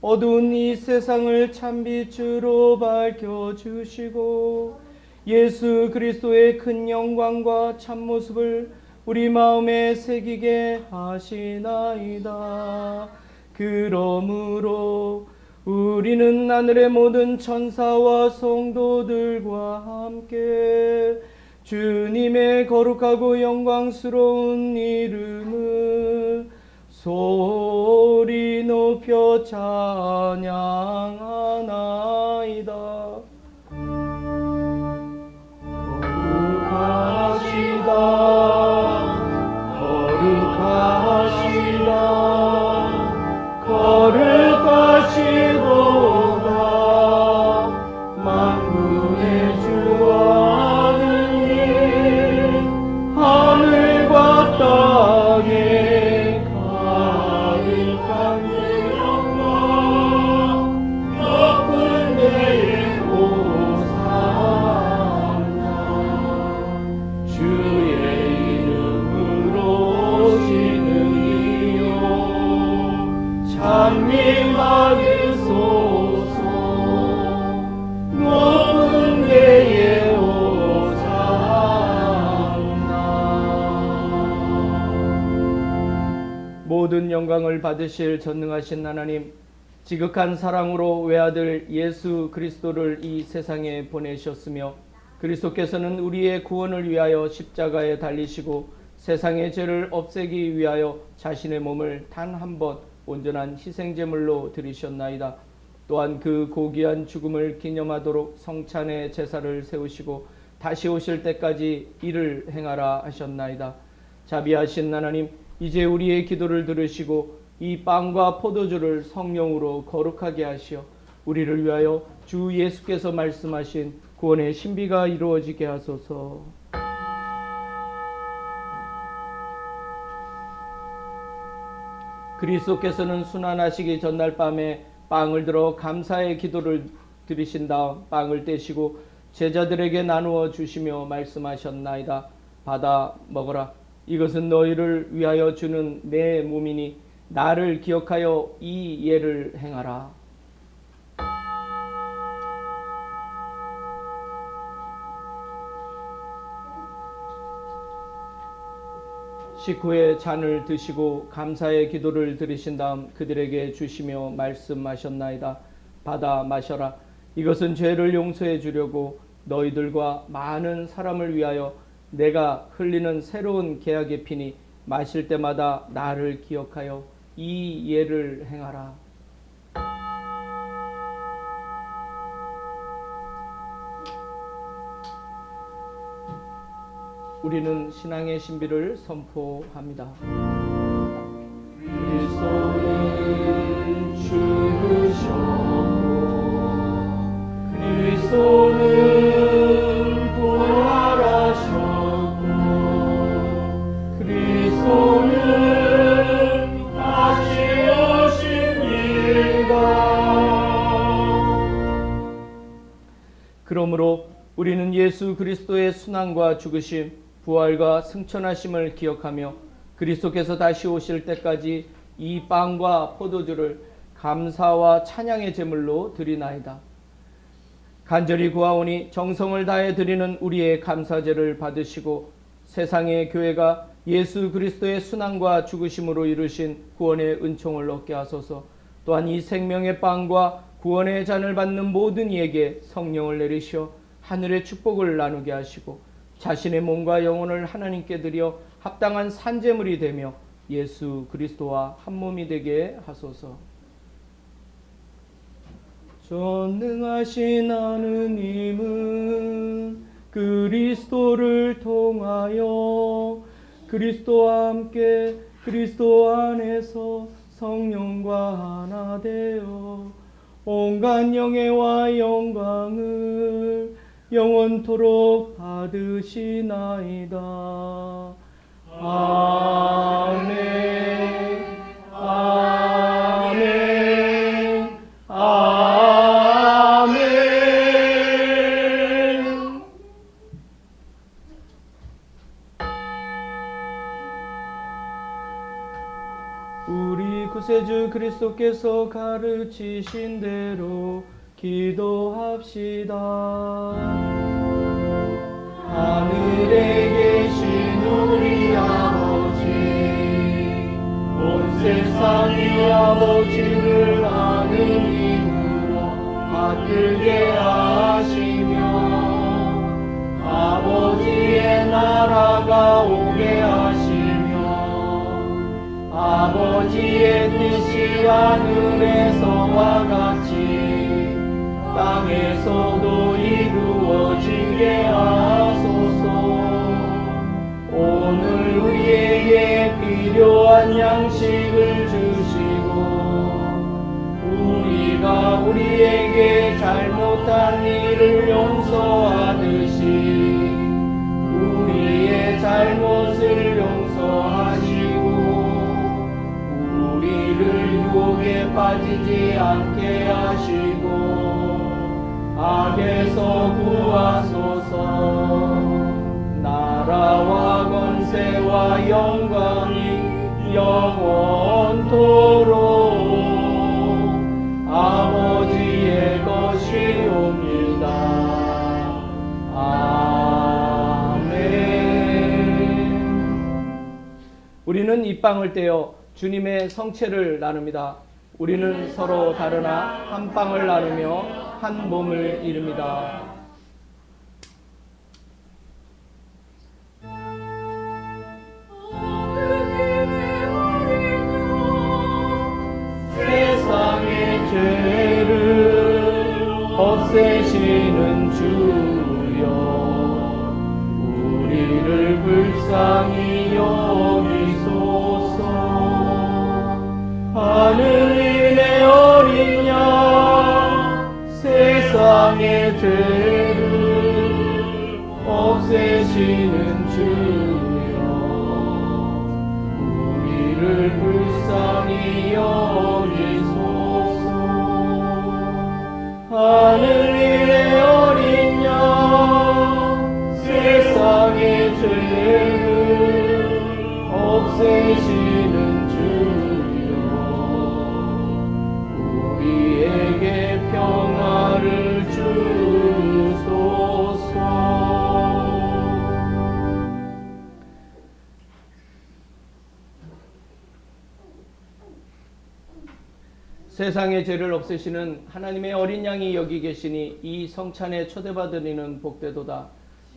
어두운 이 세상을 참빛으로 밝혀주시고 예수 그리스도의 큰 영광과 참모습을 우리 마음에 새기게 하시나이다. 그러므로 우리는 하늘의 모든 천사와 성도들과 함께 주님의 거룩하고 영광스러운 이름을 소리 높여 찬양하나이다. 거룩하시다, 거룩하시도다. 만군의 주 하느님, 하늘과 땅에 가득하시도다. 모든 영광을 받으실 전능하신 하나님, 지극한 사랑으로 외아들 예수 그리스도를 이 세상에 보내셨으며 그리스도께서는 우리의 구원을 위하여 십자가에 달리시고 세상의 죄를 없애기 위하여 자신의 몸을 단 한 번 온전한 희생제물로 드리셨나이다. 또한 그 고귀한 죽음을 기념하도록 성찬의 제사를 세우시고 다시 오실 때까지 이를 행하라 하셨나이다. 자비하신 하나님, 이제 우리의 기도를 들으시고 이 빵과 포도주를 성령으로 거룩하게 하시어 우리를 위하여 주 예수께서 말씀하신 구원의 신비가 이루어지게 하소서. 그리스도께서는 순환하시기 전날 밤에 빵을 들어 감사의 기도를 드리신 다음 빵을 떼시고 제자들에게 나누어 주시며 말씀하셨나이다. 받아 먹어라. 이것은 너희를 위하여 주는 내 몸이니 나를 기억하여 이 예를 행하라. 식후에 잔을 드시고 감사의 기도를 드리신 다음 그들에게 주시며 말씀하셨나이다. 받아 마셔라. 이것은 죄를 용서해 주려고 너희들과 많은 사람을 위하여 내가 흘리는 새로운 계약의 피니 마실 때마다 나를 기억하여 이 예를 행하라. 우리는 신앙의 신비를 선포합니다. 그리스도는 죽으셨고 그리스도는 부활하셨고 그리스도는 다시 오십니다. 그러므로 우리는 예수 그리스도의 순환과 죽으심, 부활과 승천하심을 기억하며 그리스도께서 다시 오실 때까지 이 빵과 포도주를 감사와 찬양의 제물로 드리나이다. 간절히 구하오니 정성을 다해 드리는 우리의 감사제를 받으시고 세상의 교회가 예수 그리스도의 순환과 죽으심으로 이루신 구원의 은총을 얻게 하소서. 또한 이 생명의 빵과 구원의 잔을 받는 모든 이에게 성령을 내리시어 하늘의 축복을 나누게 하시고 자신의 몸과 영혼을 하나님께 드려 합당한 산제물이 되며 예수 그리스도와 한 몸이 되게 하소서. 전능하신 하느님은 그리스도를 통하여 그리스도와 함께 그리스도 안에서 성령과 하나 되어 온갖 영예와 영광을 영원토록 받으시나이다. 아멘. 아멘. 아멘. 우리 구세주 그리스도께서 가르치신 대로 기도합시다. 하늘에 계신 우리 아버지, 온 세상이 아버지를 하느님으로 받들게 하시며 아버지의 나라가 오게 하시며 아버지의 뜻이 하늘에서와 같이 땅에서도 이루어지게 하소서. 오늘 우리에게 필요한 양식을 주시고 우리가 우리에게 잘못한 일을 용서하듯이 우리의 잘못을 용서하시고 우리를 유혹에 빠지지 않게 하시고 악에서 구하소서. 나라와 권세와 영광이 영원토록 아버지의 것이옵니다. 아멘. 우리는 이 빵을 떼어 주님의 성체를 나눕니다. 우리는 서로 다르나 한 빵을 나누며 한 몸을 이룹니다. 세상의 죄를 없애시는 주여, 우리를 불쌍히 여기소서. 하느님의 어린 양, 세상의 죄를 없애시는 주여, 우리를 불쌍히 여기소서. 하느님의 어린 양, 세상의 죄를 없애시는 주여, 우리에게 평화를 주소서. 세상의 죄를 없애시는 하나님의 어린 양이 여기 계시니 이 성찬에 초대받으리는 복되도다.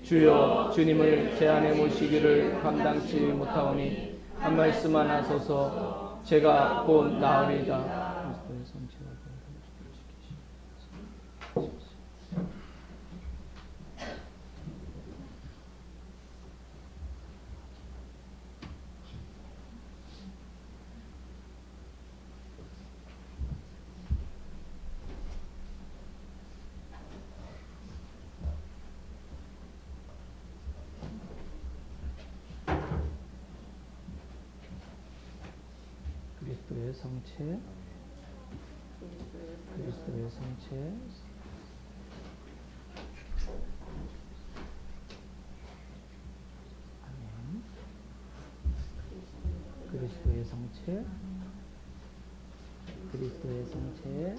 주여, 주님을 제 안에 모시기를 감당치 못하오니 한 말씀만 하소서. 제가 곧 나으리이다. 그리스도의 성체, 그리스도의 성체, 아멘. 그리스도의 성체, 그리스도의 성체,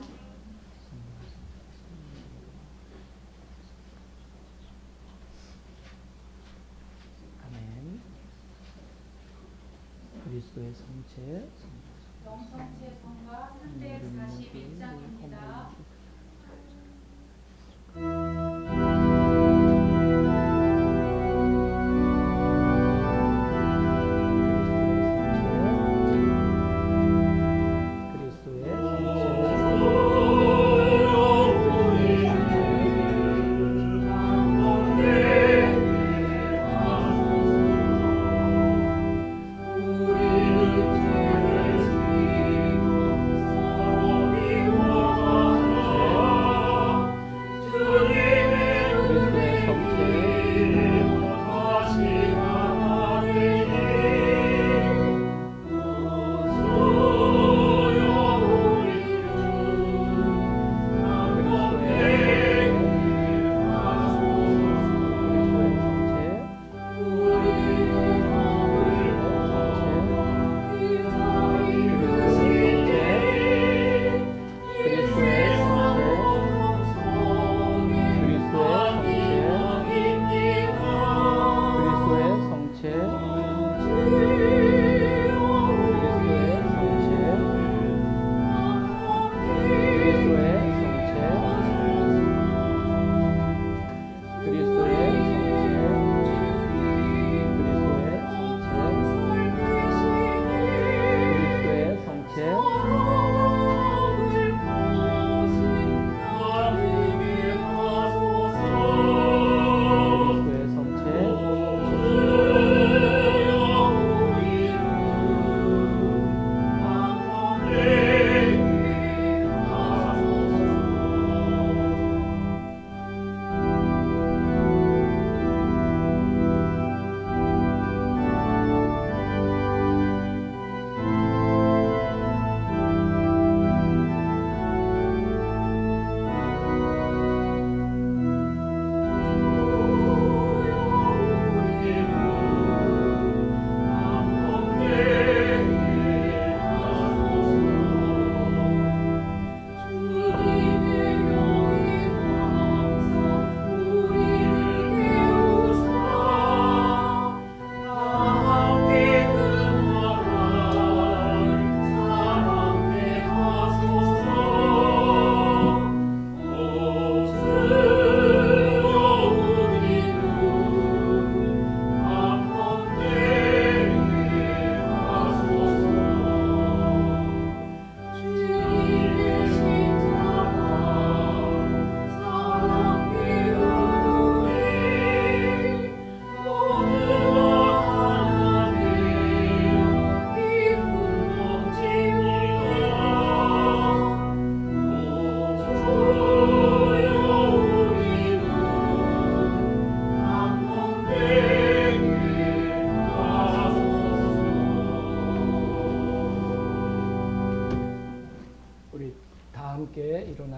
아멘. 그리스도의 성체. 영성체 성가 341장입니다. 우리를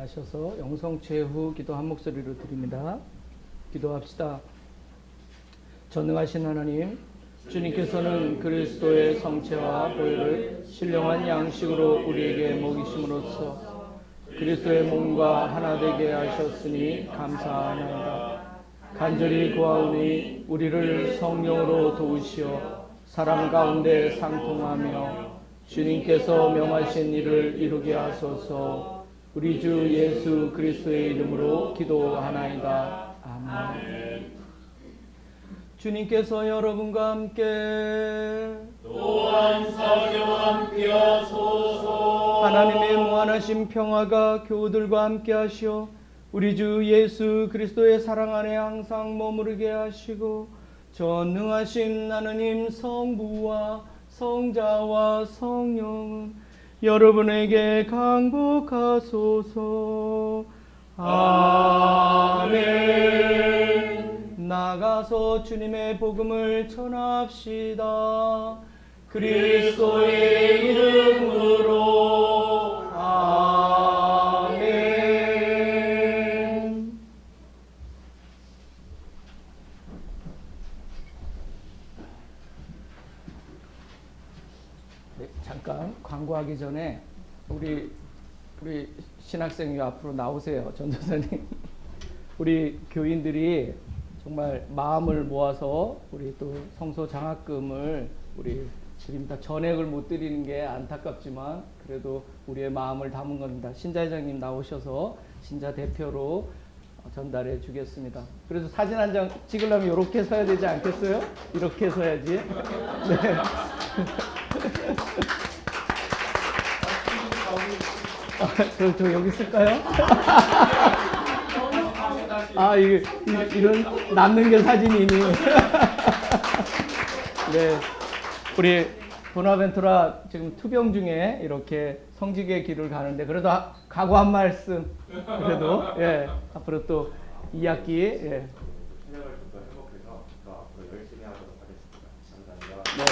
일어나셔서 영성 최후 기도 한 목소리로 드립니다. 기도합시다. 전능하신 하나님, 주님께서는 그리스도의 성체와 보혈을 신령한 양식으로 우리에게 먹이심으로써 그리스도의 몸과 하나 되게 하셨으니 감사하나이다. 간절히 구하오니 우리를 성령으로 도우시어 사람 가운데 상통하며 주님께서 명하신 일을 이루게 하소서. 우리 주 예수 그리스도의 이름으로 기도하나이다. 아멘. 주님께서 여러분과 함께 또한 사제와 함께 하소서. 하나님의 무한하신 평화가 교우들과 함께 하시어 우리 주 예수 그리스도의 사랑 안에 항상 머무르게 하시고 전능하신 하나님 성부와 성자와 성령은 여러분에게 강복하소서. 아멘. 나가서 주님의 복음을 전합시다. 그리스도의 이름으로. 아멘. 네, 잠깐 광고하기 전에 우리 신학생이 앞으로 나오세요. 전도사님. 우리 교인들이 정말 마음을 모아서 우리 또 성소 장학금을 우리 드립니다. 전액을 못 드리는 게 안타깝지만 그래도 우리의 마음을 담은 겁니다. 신자 회장님 나오셔서 신자 대표로 전달해 주겠습니다. 그래서 사진 한 장 찍으려면 이렇게 서야 되지 않겠어요? 이렇게 서야지. 네. 저 여기 쓸까요? 이런 남는 게 사진이니. 네, 우리 보나벤투라 지금 투병 중에 이렇게 성직의 길을 가는데 그래도 각오 한 말씀. 그래도 예, 앞으로 또 2학기 예. 신약을 좀 더 회복해서 더 앞으로 열심히 하도록 하겠습니다. 감사합니다.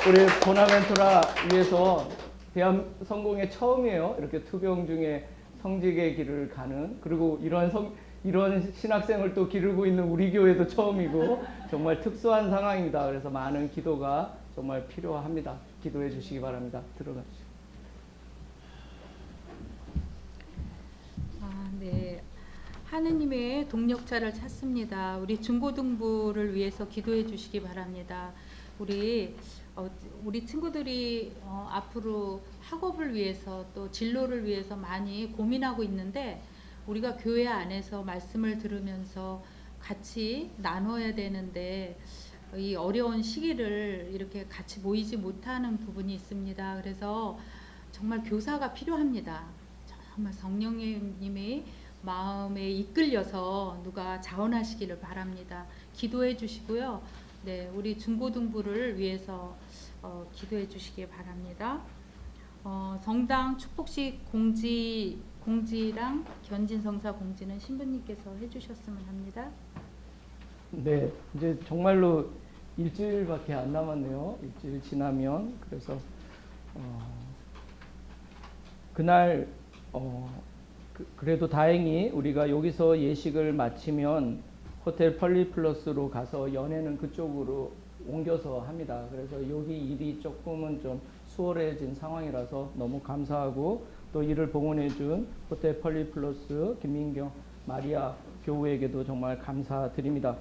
우리 보나벤투라 위해서 대한 성공의 처음이에요. 이렇게 투병 중에 성직의 길을 가는, 그리고 이런 신학생을 또 기르고 있는 우리 교회도 처음이고 정말 특수한 상황입니다. 그래서 많은 기도가 정말 필요합니다. 기도해 주시기 바랍니다. 들어가시죠. 네. 하느님의 동력자를 찾습니다. 우리 중고등부를 위해서 기도해 주시기 바랍니다. 우리 친구들이 앞으로 학업을 위해서 또 진로를 위해서 많이 고민하고 있는데 우리가 교회 안에서 말씀을 들으면서 같이 나눠야 되는데 이 어려운 시기를 이렇게 같이 모이지 못하는 부분이 있습니다. 그래서 정말 교사가 필요합니다. 정말 성령님이 마음에 이끌려서 누가 자원하시기를 바랍니다. 기도해 주시고요. 네, 우리 중고등부를 위해서 기도해 주시기 바랍니다. 성당 축복식 공지랑 견진성사 공지는 신부님께서 해주셨으면 합니다. 네, 이제 정말로 일주일밖에 안 남았네요. 일주일 지나면. 그래서 그날 그래도 다행히 우리가 여기서 예식을 마치면 호텔 펄리플러스로 가서 연회는 그쪽으로 옮겨서 합니다. 그래서 여기 일이 조금은 좀 수월해진 상황이라서 너무 감사하고, 또 이를 봉헌해 준 호텔 펄리플러스 김민경 마리아 교우에게도 정말 감사드립니다.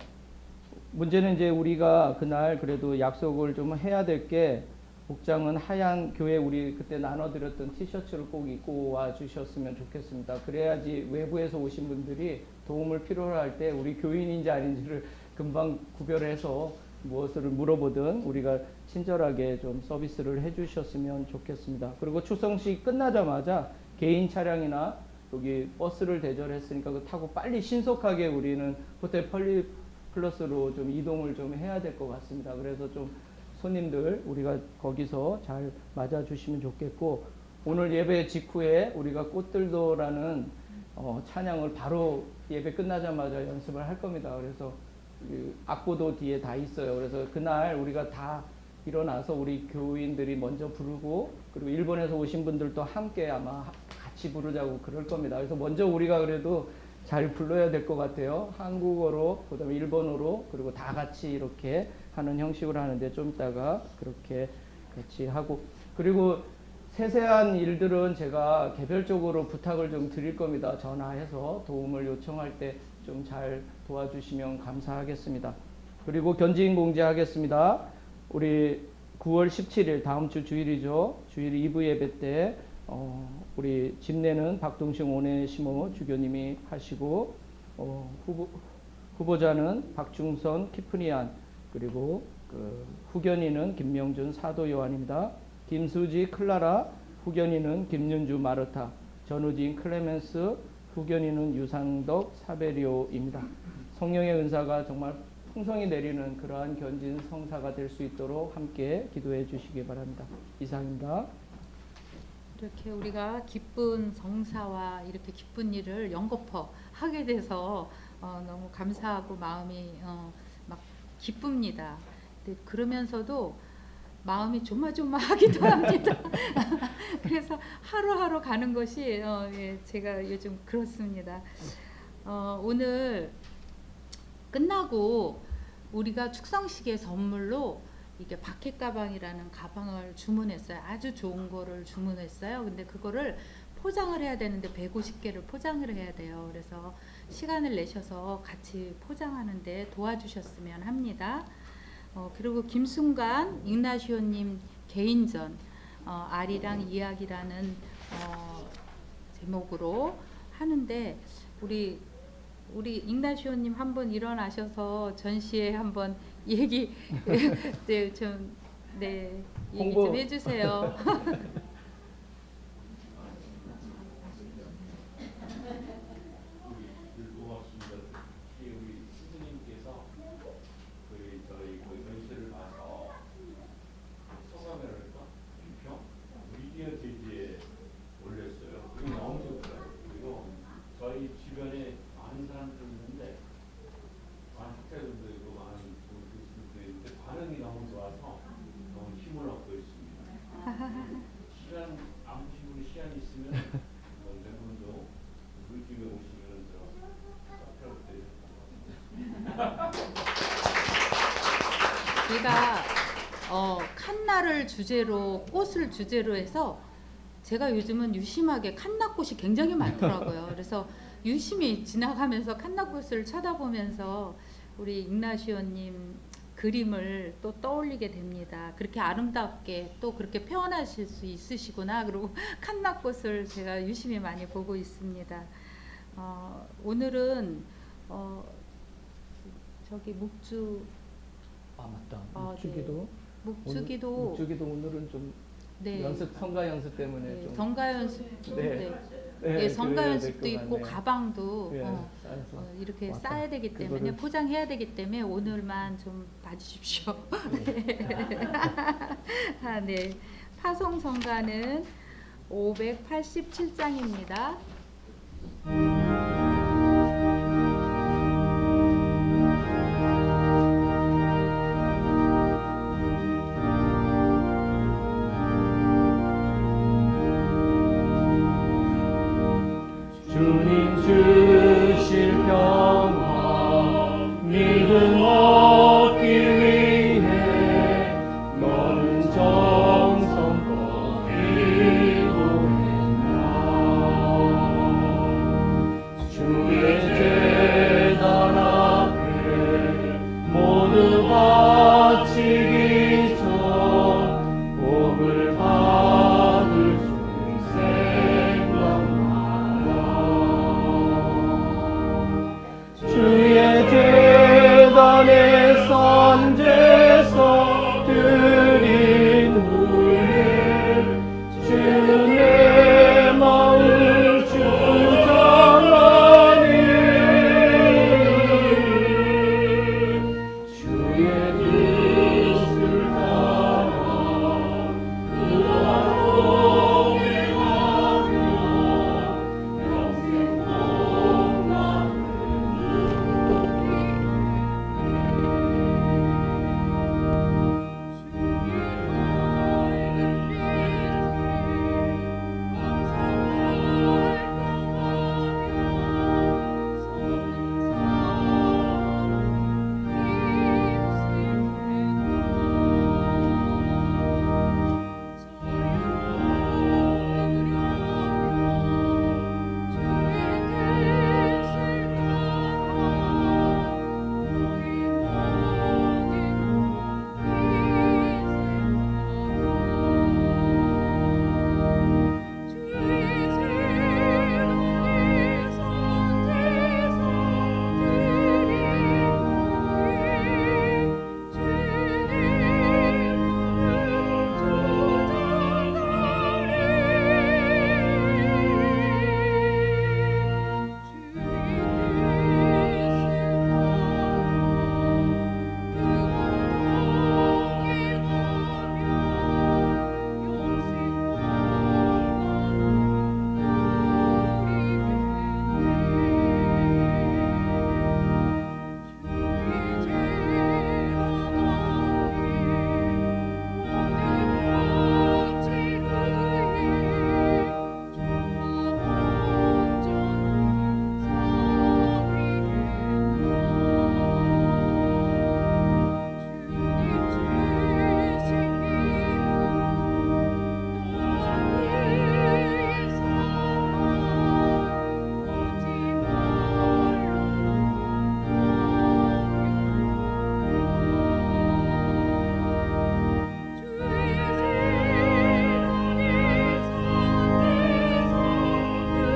문제는 이제 우리가 그날 그래도 약속을 좀 해야 될 게, 복장은 하얀 교회 우리 그때 나눠드렸던 티셔츠를 꼭 입고 와 주셨으면 좋겠습니다. 그래야지 외부에서 오신 분들이 도움을 필요로 할 때 우리 교인인지 아닌지를 금방 구별해서 무엇을 물어보든 우리가 친절하게 좀 서비스를 해주셨으면 좋겠습니다. 그리고 추성식 끝나자마자 개인 차량이나 여기 버스를 대절했으니까 그거 타고 빨리 신속하게 우리는 호텔 펄리플러스로 좀 이동을 좀 해야 될 것 같습니다. 그래서 좀 손님들 우리가 거기서 잘 맞아주시면 좋겠고, 오늘 예배 직후에 우리가 꽃들도라는 찬양을 바로 예배 끝나자마자 연습을 할 겁니다. 그래서 악보도 뒤에 다 있어요. 그래서 그날 우리가 다 일어나서 우리 교인들이 먼저 부르고, 그리고 일본에서 오신 분들도 함께 아마 같이 부르자고 그럴 겁니다. 그래서 먼저 우리가 그래도 잘 불러야 될 것 같아요. 한국어로, 그다음에 일본어로, 그리고 다 같이 이렇게 하는 형식으로 하는데 좀 이따가 그렇게 같이 하고, 그리고 세세한 일들은 제가 개별적으로 부탁을 좀 드릴 겁니다. 전화해서 도움을 요청할 때 좀 잘 도와주시면 감사하겠습니다. 그리고 견지인 공지하겠습니다. 우리 9월 17일 다음 주 주일이죠. 주일 2부 예배 때 우리 집내는 박동식 오네시모 주교님이 하시고 후보자는 박중선 키프니안, 그리고 그 후견인은 김명준 사도 요한입니다. 김수지 클라라, 후견인은 김윤주 마르타, 전우진 클레멘스, 후견인은 유상덕 사베리오입니다. 성령의 은사가 정말 풍성히 내리는 그러한 견진 성사가 될 수 있도록 함께 기도해 주시기 바랍니다. 이상입니다. 이렇게 우리가 기쁜 성사와 이렇게 기쁜 일을 연거푸 하게 돼서 너무 감사하고 마음이 막 기쁩니다. 근데 그러면서도 마음이 조마조마하기도 합니다. 그래서 하루하루 가는 것이 예, 제가 요즘 그렇습니다. 오늘 끝나고 우리가 축성식의 선물로 이게 바켓 가방이라는 가방을 주문했어요. 아주 좋은 거를 주문했어요. 근데 그거를 포장을 해야 되는데 150개를 포장을 해야 돼요. 그래서 시간을 내셔서 같이 포장하는데 도와주셨으면 합니다. 그리고 김순간 ignasio님 개인전 아리랑 이야기라는 제목으로 하는데 우리 ignasio님 한번 일어나셔서 전시회 한번 얘기 네, 좀 네, 얘기 좀 해주세요. 고맙습니다. 우리 스승님께서 저희 전시를 봐서 소감이랄까 비평 미디어 대지에 올렸어요. 그게 너무 좋더라고요. 그리고 저희 주변에 많은 사람들이 있는데 많은 학자들도 있고 많은 교수들도 있는데 반응이 너무 좋아서 너무 힘을 얻고 있습니다. 시간 아무 식으로 시간이 있으면 여러분도 우리 집에 오시면 제가 칸나를 주제로 꽃을 주제로 해서 제가 요즘은 유심하게 칸나꽃이 굉장히 많더라고요. 그래서 유심히 지나가면서 칸나꽃을 쳐다보면서 우리 ignasio님 그림을 또 떠올리게 됩니다. 그렇게 아름답게 또 그렇게 표현하실 수 있으시구나. 그리고 칸나꽃을 제가 유심히 많이 보고 있습니다. 오늘은 저기 묵주 맞다. 묵주기도 묵주기도 오늘은 좀 네. 연습 성가 연습 때문에 네, 좀 성가 연습 네. 예, 성가 그래야 연습도 될것 있고 같네요. 가방도 예, 싸서 이렇게 왔다. 싸야 되기 때문에 그거를- 포장해야 되기 때문에 오늘만 좀 봐주십시오. 네. 파송 성가는 587장입니다. 주님